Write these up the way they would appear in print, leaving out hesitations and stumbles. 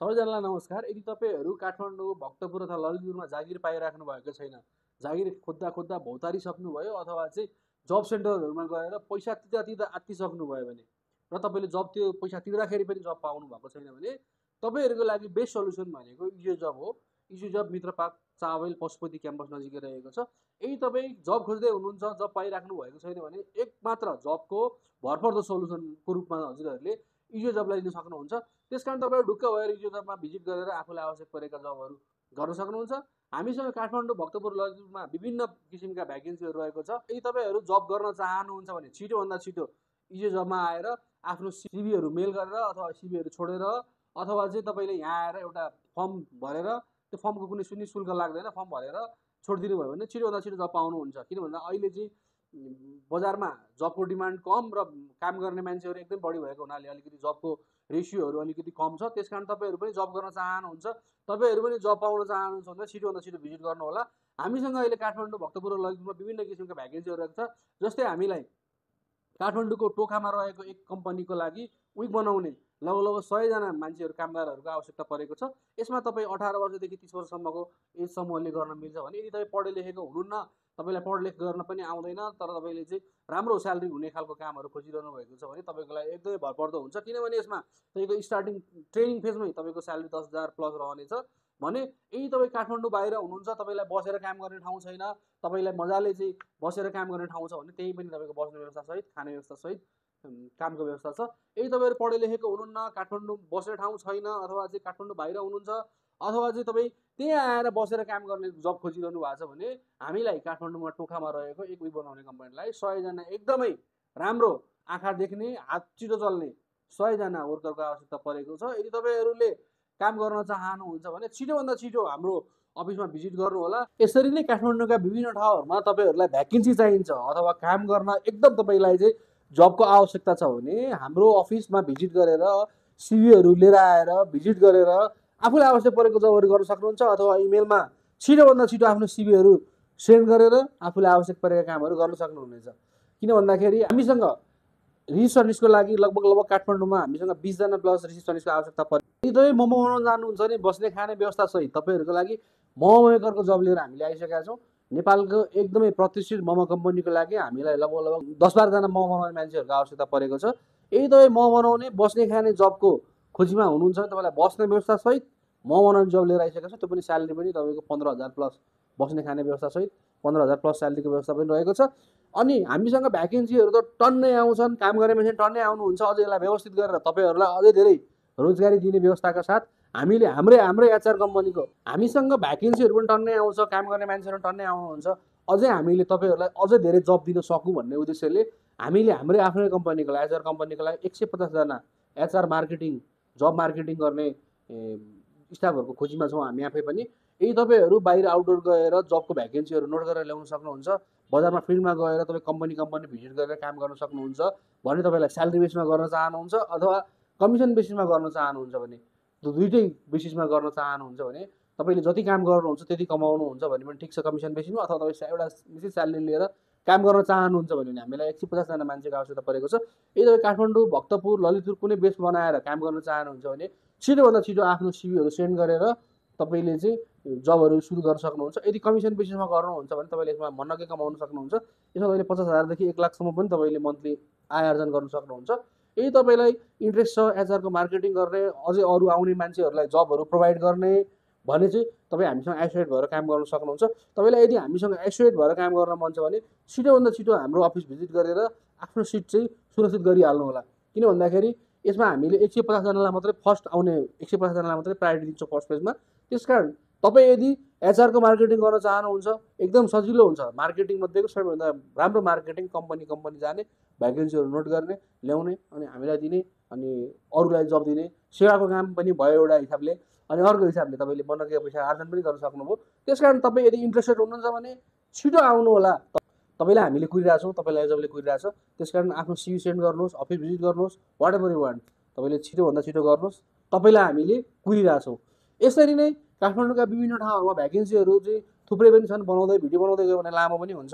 सबैजनालाई नमस्कार। यदि तपाईहरू काठमाडौँ, भक्तपुर अथवा ललितपुरमा जागिर पाइराख्नु भएको छैन, जागिर खोज्दा खोज्दा भौतारी सक्नुभयो अथवा चाहिँ जब सेन्टरहरूमा गएर पैसा तिर्दा तिर्दा आत्तिसक्नुभयो भने र तपाईँले जब त्यो पैसा तिर्दाखेरि पनि जब पाउनु भएको छैन भने तपाईँहरूको लागि बेस्ट सल्युसन भनेको इजी जब हो। इजी जब मित्र पार्क चावल पशुपति क्याम्पस नजिकै रहेको छ। यदि तपाईँ जब खोज्दै हुनुहुन्छ, जब पाइराख्नु भएको छैन भने एक मात्र जबको भरपर्दो सल्युसनको रूपमा हजुरहरूले इजी जबलाई लिन सक्नुहुन्छ। त्यसकारण तपाईहरु ढुक्क भएर इजी जबमा भिजिट गरेर आफूलाई आवश्यक परेका जबहरू गर्न सक्नुहुन्छ। हामीसँग काठमाडौँ, भक्तपुर, ललितपुरमा विभिन्न किसिमका भ्याकेन्सीहरू रहेको छ। यदि तपाईहरु जब गर्न चाहनुहुन्छ भने छिटोभन्दा छिटो इजी जबमा आएर आफ्नो सिभीहरू मेल गरेर अथवा सिभीहरू छोडेर अथवा चाहिँ तपाईले यहाँ आएर एउटा फर्म भरेर त्यो फर्मको कुनै सुनि शुल्क लाग्दैन, फर्म भरेर छोडिदिनु भयो भने छिटोभन्दा छिटो जब पाउनुहुन्छ। किन भन्दा अहिले चाहिँ बजारमा जबको डिमान्ड कम र काम गर्ने मान्छेहरू एकदम बढी भएको हुनाले अलिकति जबको रेसियोहरू अलिकति कम छ। त्यसकारण तपाईहरु पनि जब गर्न चाहनुहुन्छ, तपाईहरु पनि जब पाउन चाहनुहुन्छ भने छिटोभन्दा छिटो भिजिट गर्नु होला। हामीसँग अहिले काठमाडौँ, भक्तपुर र ललितपुरमा विभिन्न किसिमका भ्याकेन्सीहरू रहेको छ। जस्तै हामीलाई काठमाडौँको टोखामा रहेको एक कम्पनीको लागि विक बनाउने लगभग 100 जना मान्छेहरू कामदारहरूको आवश्यकता परेको छ। यसमा तपाईँ 18 वर्षदेखि 30 वर्षसम्मको एज समूहले गर्न मिल्छ भने यदि तपाईँ पढे लेखेको हुनुहुन्न, तपाईलाई पढलेख गर्न पनि आउँदैन तर तपाईँले चाहिँ राम्रो स्यालेरी हुने खालको कामहरू खोजिरहनु भएको छ भने तपाईँको लागि एकदमै भरपर्दो हुन्छ। किनभने यसमा तपाईँको स्टार्टिङ ट्रेनिङ फेजमै तपाईँको स्यालेरी 10,000 प्लस रहनेछ भने यदि तपाईँ काठमाडौँ बाहिर हुनुहुन्छ, तपाईँलाई बसेर काम गर्ने ठाउँ छैन, तपाईँलाई मजाले चाहिँ बसेर काम गर्ने ठाउँ छ भने त्यही पनि तपाईँको बस्ने व्यवस्था सहित खाने व्यवस्था सहित कामको व्यवस्था छ। यदि तपाईँहरू पढे लेखेको हुनुहुन्न, काठमाडौँ बस्ने ठाउँ छैन अथवा चाहिँ काठमाडौँ बाहिर हुनुहुन्छ अथवा चाहिँ तपाईँ त्यहाँ आएर बसेर काम गर्ने जब खोजिरहनु भएको छ भने हामीलाई काठमाडौँमा टोखामा रहेको एक विक बनाउने कम्पनीलाई 100 जना एकदमै राम्रो आँखा देख्ने, हात छिटो चल्ने 100 जना वर्करको आवश्यकता परेको छ। यदि तपाईँहरूले काम गर्न चाहनुहुन्छ भने छिटोभन्दा छिटो हाम्रो अफिसमा भिजिट गर्नु होला। यसरी नै काठमाडौँका विभिन्न ठाउँहरूमा तपाईँहरूलाई भ्याकेन्सी चाहिन्छ अथवा काम गर्न एकदम तपाईँलाई चाहिँ जबको आवश्यकता छ भने हाम्रो अफिसमा भिजिट गरेर सिभीहरू लिएर आएर भिजिट गरेर आफूलाई आवश्यक परेको जबहरू गर्न सक्नुहुन्छ अथवा इमेलमा छिटोभन्दा छिटो आफ्नो सिभीहरू सेन्ड गरेर आफूलाई आवश्यक परेका कामहरू गर्न सक्नुहुनेछ। किन भन्दाखेरि हामीसँग रिसेप्सनिस्टको लागि लगभग काठमाडौँमा हामीसँग 20 जना प्लस रिसेप्सनिस्टको आवश्यकता पर्छ। यदि तपाईँ मोमो बनाउन जानुहुन्छ भने बस्ने खाने व्यवस्था सहित तपाईँहरूको लागि मोमो मेकरको जब लिएर हामीले आइसकेका छौँ। नेपालको एकदमै प्रतिष्ठित मोमो कम्पनीको लागि हामीलाई लगभग 10-12 जना मोमो बनाउने मान्छेहरूको आवश्यकता परेको छ। यदि तपाईँ मोमो बनाउने बस्ने खाने जबको खोजीमा हुनुहुन्छ भने तपाईँलाई बस्ने व्यवस्था सहित मोमो बनाउने जब लिएर आइसकेको छ। त्यो पनि स्यालेरी पनि तपाईँको 15,000 प्लस बस्ने खाने व्यवस्था सहित 15,000 प्लस स्यालेरीको व्यवस्था पनि रहेको छ। अनि हामीसँग भ्याकेन्सीहरू त टन्नै आउँछन्, काम गर्ने मान्छे टन्नै आउनुहुन्छ। अझ यसलाई व्यवस्थित गरेर तपाईँहरूलाई अझै धेरै रोजगारी दिने व्यवस्थाका साथ हामीले हाम्रै एचआर कम्पनीको हामीसँग भ्याकेन्सीहरू पनि टन्नै आउँछ, काम गर्ने मान्छेहरू टन्नै आउनुहुन्छ। अझै हामीले तपाईँहरूलाई अझै धेरै जब दिन सकौँ भन्ने उद्देश्यले हामीले हाम्रै आफ्नै कम्पनीको लागि एचआर कम्पनीको लागि 150 जना एचआर मार्केटिङ जब मार्केटिङ गर्ने स्टाफहरूको खोजीमा छौँ हामी आफै पनि। यदि तपाईँहरू बाहिर आउटडोर गएर जबको भ्याकेन्सीहरू नोट गरेर ल्याउन सक्नुहुन्छ, बजारमा फिल्डमा गएर तपाईँ कम्पनी भिजिट गरेर काम गर्न सक्नुहुन्छ भने तपाईँलाई स्यालेरी बेसमा गर्न चाहनुहुन्छ अथवा कमिसन बेसिसमा गर्न चाहनुहुन्छ भने दुईटै बेसिसमा गर्न चाहनुहुन्छ भने तपाईँले जति काम गर्नुहुन्छ त्यति कमाउनुहुन्छ भने पनि ठिक छ कमिसन बेसिसमा, अथवा तपाईँ एउटा निश्चित स्यालेरी लिएर काम गर्न चाहनुहुन्छ भने हामीलाई 150 जना मान्छेको आवश्यकता परेको छ। यदि तपाईँ काठमाडौँ, भक्तपुर, ललितपुर कुनै बेस बनाएर काम गर्न चाहनुहुन्छ भने छिटोभन्दा छिटो आफ्नो सिभीहरू सेन्ड गरेर तपाईँले चाहिँ जबहरू सुरु गर्न सक्नुहुन्छ। यदि कमिसन बेसिसमा गर्नुहुन्छ भने तपाईँले यसमा मनकै कमाउन सक्नुहुन्छ। यसमा तपाईँले 50,000 देखि 1 लाखसम्म पनि तपाईँले मन्थली आय आर्जन गर्न सक्नुहुन्छ। यदि तपाईँलाई इन्ट्रेस्ट छ एचआरको मार्केटिङ गर्ने, अझै अरू आउने मान्छेहरूलाई जबहरू प्रोभाइड गर्ने भने चाहिँ तपाईँ हामीसँग एसोसिएट भएर काम गर्न सक्नुहुन्छ। तपाईँलाई यदि हामीसँग एसोसिएट भएर काम गर्न मन छ भने छिटोभन्दा छिटो हाम्रो अफिस भिजिट गरेर आफ्नो सिट चाहिँ सुरक्षित गरिहाल्नु होला। किन भन्दाखेरि यसमा हामीले 150 जनालाई मात्रै फर्स्ट आउने 150 जनालाई मात्रै प्रायोरिटी दिन्छौँ फर्स्ट पेजमा। त्यसकारण तपाईँ यदि एचआरको मार्केटिङ गर्न चाहनुहुन्छ एकदम सजिलो हुन्छ। मार्केटिङ मध्येको सबैभन्दा राम्रो मार्केटिङ कम्पनी जाने, भ्याकेन्सीहरू नोट गर्ने, ल्याउने अनि हामीलाई दिने अनि अरूलाई जब दिने सेवाको काम पनि भयो एउटा हिसाबले। अनि अर्को हिसाबले तपाईँले मनकै पैसा आर्जन पनि गर्न सक्नुभयो। त्यसकारण तपाईँ यदि इन्ट्रेस्टेड हुनुहुन्छ भने छिटो आउनु होला। तपाईँलाई हामीले कुरिरहेछौँ, तपाईँलाई जबले कुरिरहेछ। त्यसकारण आफ्नो सिभी सेन्ड गर्नुहोस्, अफिस भिजिट गर्नुहोस्, वाट एभर यु वान्ट तपाईँले छिटोभन्दा छिटो गर्नुहोस्। तपाईँलाई हामीले कुरिरहेछौँ। यसरी नै काठमाडौँका विभिन्न ठाउँहरूमा भ्याकेन्सीहरू चाहिँ थुप्रै पनि छन्। भिडियो बनाउँदै गयो भने लामो पनि हुन्छ।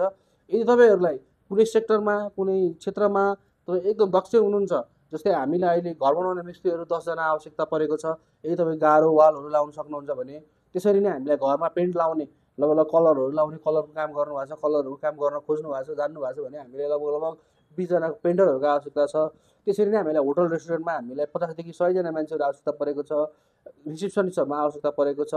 यदि तपाईँहरूलाई कुनै सेक्टरमा कुनै क्षेत्रमा तपाईँ एकदम दक्ष हुनुहुन्छ, जस्तै हामीलाई अहिले घर बनाउने मिस्त्रीहरू 10जना आवश्यकता परेको छ, यदि तपाईँ गारो वालहरू लाउन सक्नुहुन्छ भने त्यसरी नै हामीलाई घरमा पेन्ट लाउने लगभग कलरहरू लाउने, कलरको काम गर्नुभएको छ, कलरहरूको काम गर्न खोज्नु भएको छ, जान्नु भएको छ भने हामीले लगभग 20जना पेन्टरहरूको आवश्यकता छ। त्यसरी नै हामीलाई होटल रेस्टुरेन्टमा हामीलाई 50 देखि 100जना मान्छेहरू आवश्यकता परेको छ, रिसेप्सनिस्टहरूमा आवश्यकता परेको छ,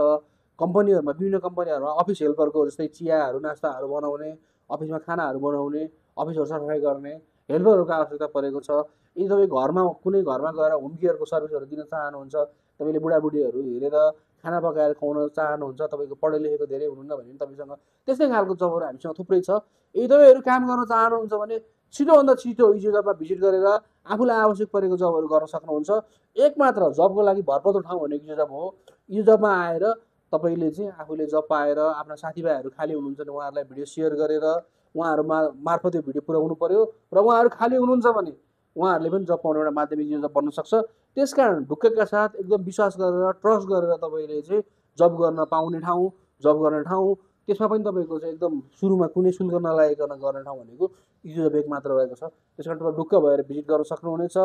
कम्पनीहरूमा विभिन्न कम्पनीहरूमा अफिस हेल्परको जस्तै चियाहरू नास्ताहरू बनाउने, अफिसमा खानाहरू बनाउने, अफिसहरू सफाइ गर्ने हेल्परहरूको आवश्यकता परेको छ। यदि तपाईँ घरमा कुनै घरमा गएर होम केयरको सर्भिसहरू दिन चाहनुहुन्छ, तपाईँले बुढाबुढीहरू हेरेर खाना पकाएर खुवाउन चाहनुहुन्छ, तपाईँको पढे लेखेको धेरै हुनुहुन्न भने तपाईँसँग त्यस्तै खालको जबहरू हामीसँग थुप्रै छ। यदि तपाईँहरू काम गर्न चाहनुहुन्छ भने छिटोभन्दा छिटो इजो जबमा भिजिट गरेर आफूलाई आवश्यक परेको जबहरू गर्न सक्नुहुन्छ। एक मात्र जबको लागि भरपर्दो ठाउँ भनेको इजो जब हो। इजो जबमा आएर तपाईँले चाहिँ आफूले जब पाएर आफ्ना साथीभाइहरू खाली हुनुहुन्छ भने उहाँहरूलाई भिडियो सेयर गरेर उहाँहरूमा मार्फत यो भिडियो पुऱ्याउनु पर्यो र उहाँहरू खाली हुनुहुन्छ भने उहाँहरूले पनि जब पाउने एउटा माध्यम इजो जब बन्न सक्छ। त्यसकारण ढुक्कका साथ एकदम विश्वास गरेर ट्रस्ट गरेर तपाईँले चाहिँ जब गर्न पाउने ठाउँ, जब गर्ने ठाउँ, त्यसमा पनि तपाईँको चाहिँ एकदम सुरुमा कुनै शुल्क नलागिकन गर्ने ठाउँ भनेको इजो जब एक मात्र रहेको छ। त्यस कारण तपाईँ ढुक्क भएर भिजिट गर्न सक्नुहुनेछ।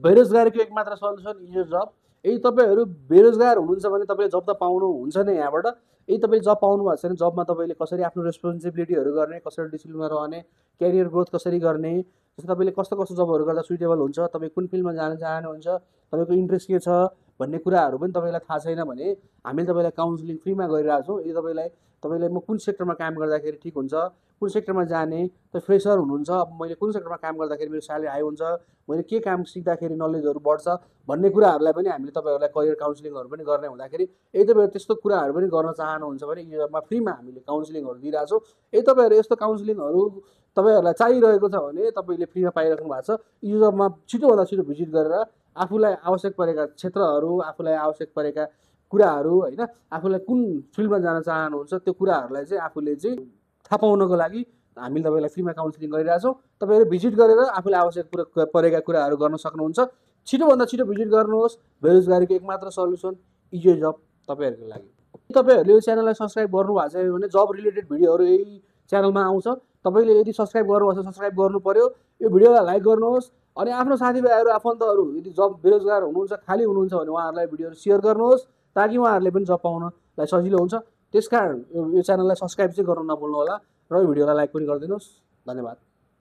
बेरोजगारीको एक मात्र सल्युसन इजो जब। यदि तपाईँहरू बेरोजगार हुनुहुन्छ भने तपाईँले जब त पाउनुहुन्छ नै यहाँबाट। यदि तपाईँले जब पाउनु भएको छैन, जबमा तपाईँले कसरी आफ्नो रेस्पोन्सिबिलिटीहरू गर्ने, कसरी डिसिप्लिनमा रहने, क्यारियर ग्रोथ कसरी गर्ने, जस्तै तपाईँले कस्तो कस्तो जबहरू गर्दा सुइटेबल हुन्छ, तपाईँ कुन फिल्डमा जान चाहनुहुन्छ, तपाईँको इन्ट्रेस्ट के छ भन्ने कुराहरू पनि तपाईँलाई थाहा छैन भने हामीले तपाईँलाई काउन्सिलिङ फ्रीमा गरिरहेको छौँ। यदि तपाईँलाई म कुन सेक्टरमा काम गर्दाखेरि ठिक हुन्छ, कुन सेक्टरमा जाने, तपाईँ फ्रेसर हुनुहुन्छ, अब मैले कुन सेक्टरमा काम गर्दाखेरि मेरो स्यालेरी हाई हुन्छ, मैले के काम सिक्दाखेरि नलेजहरू बढ्छ भन्ने कुराहरूलाई पनि हामीले तपाईँहरूलाई करियर काउन्सिलिङहरू पनि गर्ने हुँदाखेरि यदि तपाईँहरू त्यस्तो कुराहरू पनि गर्न चाहनुहुन्छ भने योमा फ्रीमा हामीले काउन्सिलिङहरू दिइरहेको छौँ। यदि तपाईँहरू यस्तो काउन्सिलिङहरू तपाईँहरूलाई चाहिरहेको छ भने तपाईँले फ्रीमा पाइराख्नु भएको छ। यो जबमा छिटोभन्दा छिटो भिजिट गरेर आफूलाई आवश्यक परेका क्षेत्रहरू, आफूलाई आवश्यक परेका कुराहरू होइन, आफूलाई कुन फिल्डमा जान चाहनुहुन्छ त्यो कुराहरूलाई चाहिँ आफूले चाहिँ थाहा पाउनको लागि हामीले तपाईँलाई फ्रीमा काउन्सिलिङ गरिरहेछौँ। तपाईँहरू भिजिट गरेर आफूलाई आवश्यक परेका कुराहरू गर्न सक्नुहुन्छ। छिटोभन्दा छिटो भिजिट गर्नुहोस्। बेरोजगारीको एक मात्र सल्युसन इजो जब तपाईँहरूको लागि। तपाईँहरूले यो च्यानललाई सब्सक्राइब गर्नुभएको छ भने जब रिलेटेड भिडियोहरू यही च्यानलमा आउँछ। तपाईँले यदि सब्सक्राइब गर्नुभएको छ सब्सक्राइब गर्नु पर्यो, यो भिडियोलाई लाइक गर्नुहोस् अनि आफ्नो साथीभाइहरू आफन्तहरू यदि जब बेरोजगार हुनुहुन्छ, खाली हुनुहुन्छ भने उहाँहरूलाई भिडियोहरू सेयर गर्नुहोस् ताकि उहाँहरूले पनि जब पाउनलाई सजिलो हुन्छ। त्यसकारण यो च्यानललाई सब्सक्राइब चाहिँ गर्नु नभुल्नु होला र यो भिडियोलाई लाइक पनि गरिदिनुहोस्। धन्यवाद।